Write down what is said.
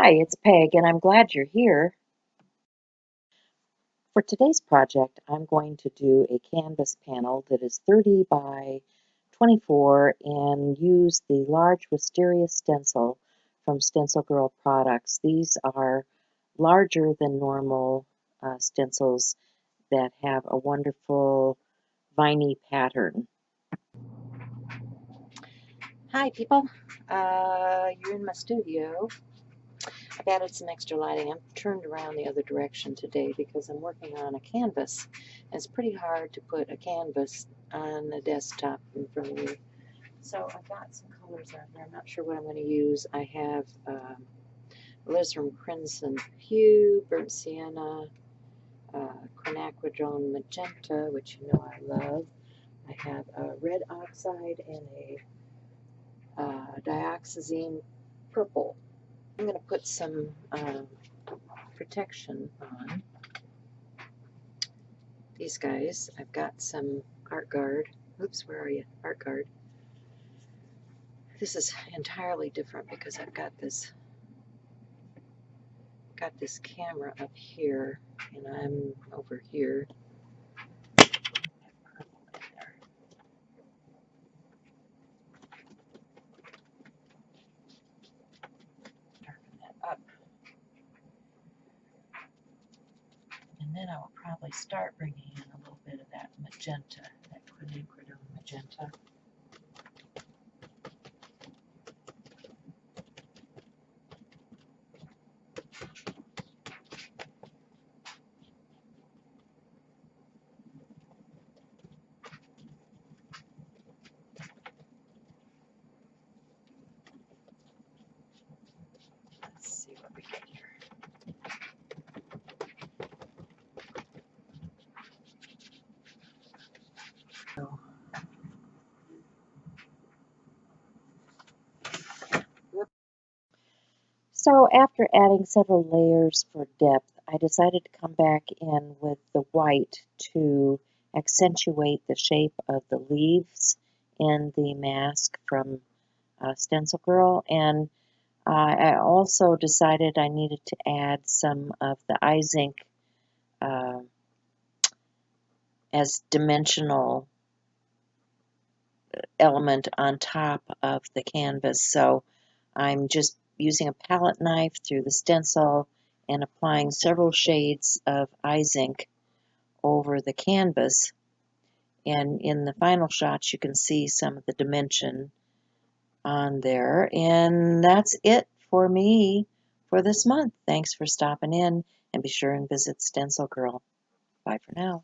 Hi, it's Peg, and I'm glad you're here. For today's project, I'm going to do a canvas panel that is 30 by 24 and use the large wisteria stencil from StencilGirl products. These are larger than normal stencils that have a wonderful viney pattern. Hi, people. You're in my studio. I've added some extra lighting. I'm turned around the other direction today because I'm working on a canvas. And it's pretty hard to put a canvas on a desktop in front of you. So I've got some colors out here. I'm not sure what I'm going to use. I have alizarin crimson hue, burnt sienna, quinacridone magenta, which you know I love. I have a red oxide and a dioxazine purple. I'm going to put some protection on these guys. I've got some Art Guard. Oops, where are you? Art Guard. This is entirely different because I've got this camera up here and I'm over here. Darken that up. And then I will probably start bringing in a little bit of that magenta, that quinacridone magenta. Let's see what we get here. So after adding several layers for depth, I decided to come back in with the white to accentuate the shape of the leaves in the mask from StencilGirl. And I also decided I needed to add some of the eye zinc as dimensional element on top of the canvas. So I'm just using a palette knife through the stencil and applying several shades of eye zinc over the canvas. And in the final shots, you can see some of the dimension on there. And that's it for me for this month. Thanks for stopping in, and be sure and visit StencilGirl. Bye for now.